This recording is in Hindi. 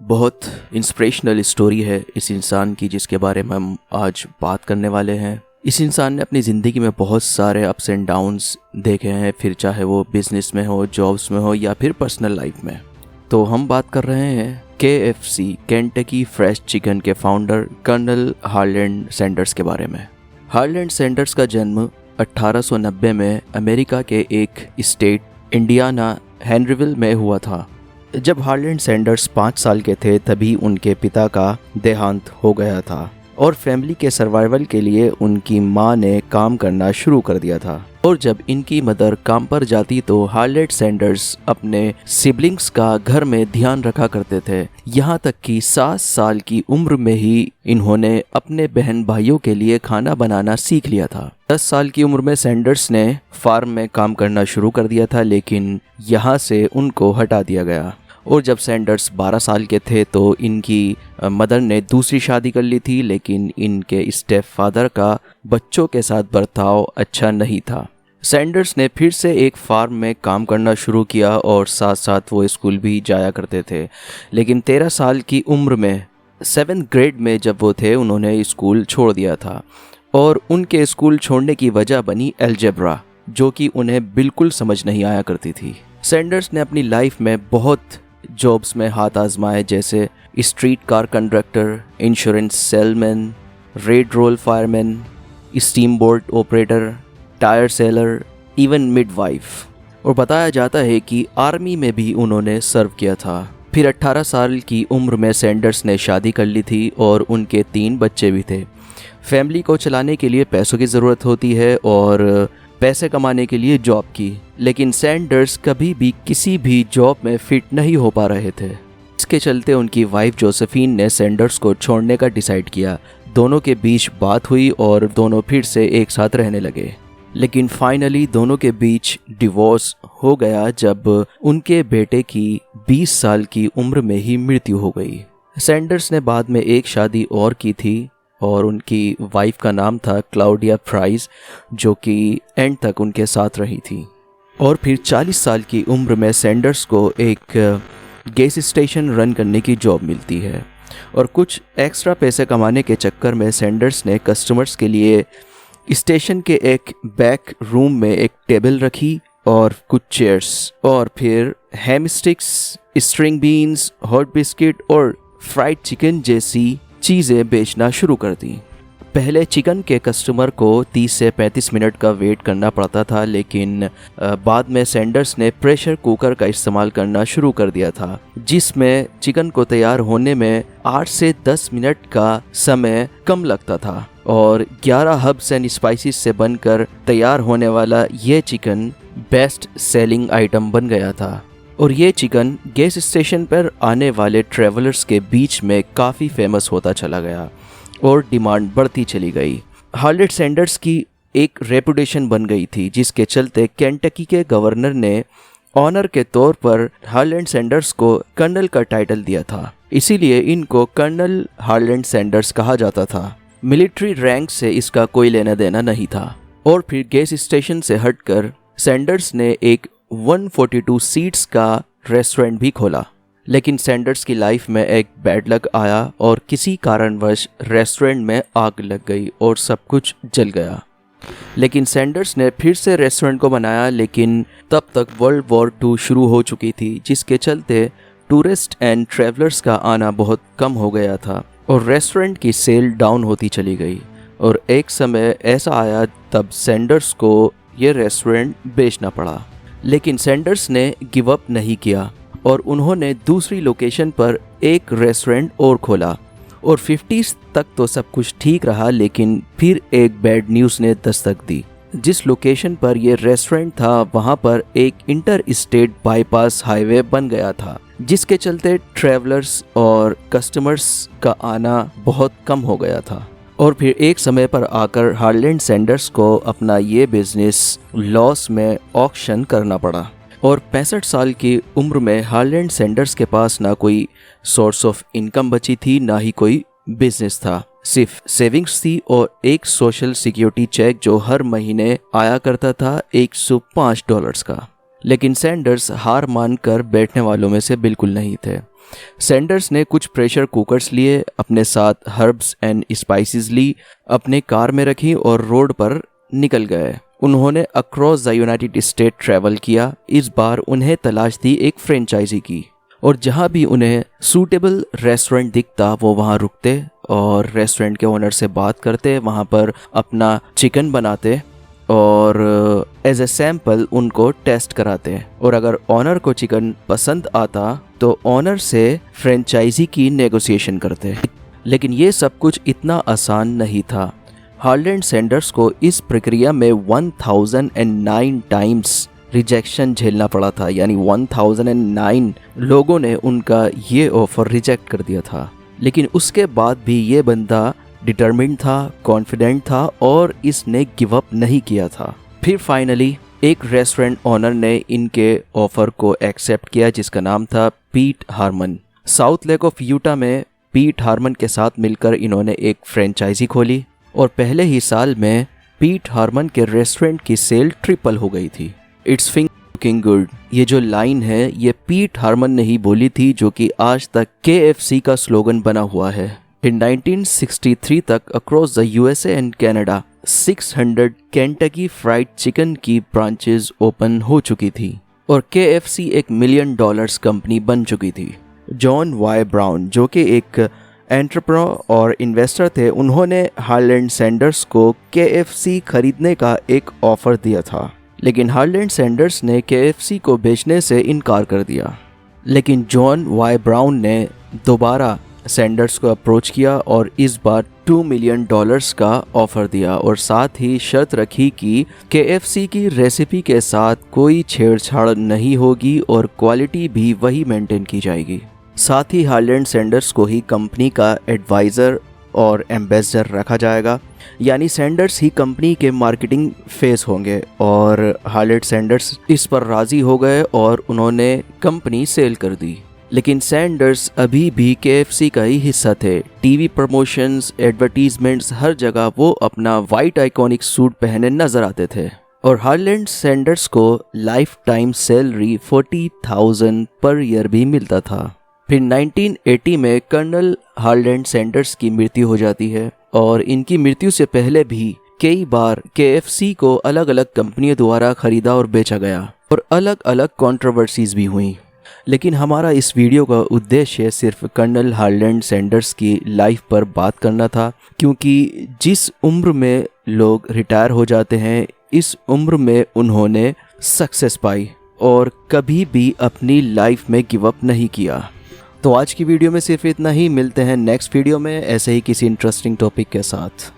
बहुत इंस्पिरेशनल स्टोरी है इस इंसान की जिसके बारे में हम आज बात करने वाले हैं। इस इंसान ने अपनी ज़िंदगी में बहुत सारे अप्स एंड डाउन्स देखे हैं, फिर चाहे वो बिजनेस में हो, जॉब्स में हो या फिर पर्सनल लाइफ में। तो हम बात कर रहे हैं KFC केंटकी फ्रेश चिकन के फाउंडर कर्नल हार्लैंड सैंडर्स के बारे में। हार्लैंड सैंडर्स का जन्म 1890 में अमेरिका के एक स्टेट इंडियाना हेनरीविल में हुआ था। जब हार्लैंड सैंडर्स 5 साल के थे तभी उनके पिता का देहांत हो गया था और फैमिली के सर्वाइवल के लिए उनकी मां ने काम करना शुरू कर दिया था। और जब इनकी मदर काम पर जाती तो हार्लैंड सैंडर्स अपने सिबलिंग्स का घर में ध्यान रखा करते थे। यहाँ तक कि 7 साल की उम्र में ही इन्होंने अपने बहन भाइयों के लिए खाना बनाना सीख लिया था। 10 साल की उम्र में सैंडर्स ने फार्म में काम करना शुरू कर दिया था, लेकिन यहाँ से उनको हटा दिया गया। और जब सैंडर्स 12 साल के थे तो इनकी मदर ने दूसरी शादी कर ली थी, लेकिन इनके स्टेप फादर का बच्चों के साथ बर्ताव अच्छा नहीं था। सैंडर्स ने फिर से एक फार्म में काम करना शुरू किया और साथ साथ वो स्कूल भी जाया करते थे। लेकिन 13 साल की उम्र में 7th ग्रेड में जब वो थे उन्होंने स्कूल छोड़ दिया था और उनके स्कूल छोड़ने की वजह बनी अलजेब्रा, जो कि उन्हें बिल्कुल समझ नहीं आया करती थी। सैंडर्स ने अपनी लाइफ में बहुत जॉब्स में हाथ आजमाए, जैसे street car conductor, insurance salesman, railroad fireman, steam boat operator, tyre seller, even midwife. और बताया जाता है कि आर्मी में भी उन्होंने सर्व किया था। फिर 18 साल की उम्र में सैंडर्स ने शादी कर ली थी और उनके 3 बच्चे भी थे। फैमिली को चलाने के लिए पैसों की ज़रूरत होती है और पैसे कमाने के लिए जॉब की, लेकिन सैंडर्स कभी भी किसी भी जॉब में फिट नहीं हो पा रहे थे। इसके चलते उनकी वाइफ जोसेफिन ने सैंडर्स को छोड़ने का डिसाइड किया। दोनों के बीच बात हुई और दोनों फिर से एक साथ रहने लगे, लेकिन फाइनली दोनों के बीच डिवोर्स हो गया जब उनके बेटे की 20 साल की उम्र में ही मृत्यु हो गई। सैंडर्स ने बाद में एक शादी और की थी और उनकी वाइफ का नाम था क्लाउडिया प्राइस, जो कि एंड तक उनके साथ रही थी। और फिर 40 साल की उम्र में सैंडर्स को एक गैस स्टेशन रन करने की जॉब मिलती है और कुछ एक्स्ट्रा पैसे कमाने के चक्कर में सैंडर्स ने कस्टमर्स के लिए स्टेशन के एक बैक रूम में एक टेबल रखी और कुछ चेयर्स, और फिर ham sticks, string beans, hot biscuit और फ्राइड चिकन जैसी चीज़ें बेचना शुरू कर दी। पहले चिकन के कस्टमर को 30 से 35 मिनट का वेट करना पड़ता था, लेकिन बाद में सैंडर्स ने प्रेशर कुकर का इस्तेमाल करना शुरू कर दिया था, जिसमें चिकन को तैयार होने में 8 से 10 मिनट का समय कम लगता था। और 11 हर्ब्स एंड स्पाइसेस से बनकर तैयार होने वाला ये चिकन बेस्ट सेलिंग आइटम बन गया था। और ये चिकन गैस स्टेशन पर आने वाले ट्रैवलर्स के बीच में काफ़ी फेमस होता चला गया और डिमांड बढ़ती चली गई। हार्लैंड सैंडर्स की एक रेपुटेशन बन गई थी, जिसके चलते केंटकी के गवर्नर ने ऑनर के तौर पर हार्लैंड सैंडर्स को कर्नल का टाइटल दिया था। इसीलिए इनको कर्नल हार्लैंड सैंडर्स कहा जाता था। मिलिट्री रैंक से इसका कोई लेना देना नहीं था। और फिर गैस स्टेशन से हटकर सैंडर्स ने एक 142 सीट्स का रेस्टोरेंट भी खोला, लेकिन सैंडर्स की लाइफ में एक बैड लक आया और किसी कारणवश रेस्टोरेंट में आग लग गई और सब कुछ जल गया। लेकिन सैंडर्स ने फिर से रेस्टोरेंट को बनाया, लेकिन तब तक वर्ल्ड वॉर 2 शुरू हो चुकी थी, जिसके चलते टूरिस्ट एंड ट्रैवलर्स का आना बहुत कम हो गया था और रेस्टोरेंट की सेल डाउन होती चली गई। और एक समय ऐसा आया तब सैंडर्स को ये रेस्टोरेंट बेचना पड़ा, लेकिन सैंडर्स ने गिव अप नहीं किया और उन्होंने दूसरी लोकेशन पर एक रेस्टोरेंट और खोला। और 50s तक तो सब कुछ ठीक रहा, लेकिन फिर एक बैड न्यूज़ ने दस्तक दी। जिस लोकेशन पर यह रेस्टोरेंट था वहां पर एक इंटर स्टेट बाईपास हाईवे बन गया था, जिसके चलते ट्रैवलर्स और कस्टमर्स का आना बहुत कम हो गया था। और फिर एक समय पर आकर हार्लैंड सैंडर्स को अपना ये बिजनेस लॉस में ऑक्शन करना पड़ा। और 65 साल की उम्र में हार्लैंड सैंडर्स के पास ना कोई सोर्स ऑफ इनकम बची थी, ना ही कोई बिजनेस था। सिर्फ सेविंग्स थी और एक सोशल सिक्योरिटी चेक जो हर महीने आया करता था $105 का। लेकिन सैंडर्स हार मानकर बैठने वालों में से बिल्कुल नहीं थे। सैंडर्स ने कुछ प्रेशर कुकर्स लिए, अपने साथ हर्ब्स एंड स्पाइसेस ली, अपने कार में रखी और रोड पर निकल गए। उन्होंने across the United state travel किया। इस बार उन्हें तलाश थी एक फ्रेंचाइजी की, और जहां भी उन्हें सूटेबल रेस्टोरेंट दिखता वो वहां रुकते और रेस्टोरेंट के ओनर से बात करते, वहां पर अपना चिकन बनाते और एज ए सैम्पल उनको टेस्ट कराते, और अगर ऑनर को चिकन पसंद आता तो ऑनर से फ्रेंचाइजी की नेगोशिएशन करते। लेकिन ये सब कुछ इतना आसान नहीं था। हार्लैंड सैंडर्स को इस प्रक्रिया में 1009 टाइम्स रिजेक्शन झेलना पड़ा था, यानी 1009 लोगों ने उनका ये ऑफर रिजेक्ट कर दिया था। लेकिन उसके बाद भी ये बंदा डिटरमिन्ड था, कॉन्फिडेंट था और इसने गिव अप नहीं किया था। फिर फाइनली एक रेस्टोरेंट ओनर ने इनके ऑफर को एक्सेप्ट किया, जिसका नाम था Pete Harman. Salt Lake of Utah में पीट हार्मन के साथ मिलकर इन्होंने एक फ्रेंचाइजी खोली और पहले ही साल में पीट हार्मन के रेस्टोरेंट की सेल ट्रिपल हो गई थी। इट्स लुकिंग गुड, ये जो लाइन है ये पीट हार्मन ने ही बोली थी, जो कि आज तक KFC का स्लोगन बना हुआ है। इन 1963 तक across the USA and Canada 600 Kentucky fried chicken की ब्रांचेस ओपन हो चुकी थी और KFC एक $1 मिलियन कंपनी बन चुकी थी। जॉन वाई ब्राउन, जो कि एक एंटरप्रेन्योर और इन्वेस्टर थे, उन्होंने हार्लैंड सैंडर्स को KFC खरीदने का एक ऑफर दिया था, लेकिन हार्लैंड सैंडर्स ने KFC को बेचने से इनकार कर दिया। लेकिन जॉन वाई ब्राउन ने दोबारा सैंडर्स को अप्रोच किया और इस बार $2 मिलियन का ऑफर दिया और साथ ही शर्त रखी कि KFC की रेसिपी के साथ कोई छेड़छाड़ नहीं होगी और क्वालिटी भी वही मेंटेन की जाएगी। साथ ही हार्लैंड सैंडर्स को ही कंपनी का एडवाइज़र और एम्बेसडर रखा जाएगा, यानी सैंडर्स ही कंपनी के मार्केटिंग फेस होंगे। और हार्लैंड सैंडर्स इस पर राज़ी हो गए और उन्होंने कंपनी सेल कर दी। लेकिन सैंडर्स अभी भी KFC का ही हिस्सा थे। टीवी प्रमोशंस, एडवर्टीजमेंट्स, हर जगह वो अपना वाइट आइकॉनिक सूट पहने नजर आते थे। और हार्लैंड सैंडर्स को life time salary 40,000 per year भी मिलता था। फिर 1980 में कर्नल हार्लैंड सैंडर्स की मृत्यु हो जाती है और इनकी मृत्यु से पहले भी कई बार KFC को अलग अलग कंपनियों द्वारा खरीदा और बेचा गया और अलग अलग कंट्रोवर्सीज भी हुई। लेकिन हमारा इस वीडियो का उद्देश्य सिर्फ कर्नल हार्लैंड सैंडर्स की लाइफ पर बात करना था, क्योंकि जिस उम्र में लोग रिटायर हो जाते हैं इस उम्र में उन्होंने सक्सेस पाई और कभी भी अपनी लाइफ में गिव अप नहीं किया। तो आज की वीडियो में सिर्फ इतना ही। मिलते हैं नेक्स्ट वीडियो में ऐसे ही किसी इंटरेस्टिंग टॉपिक के साथ।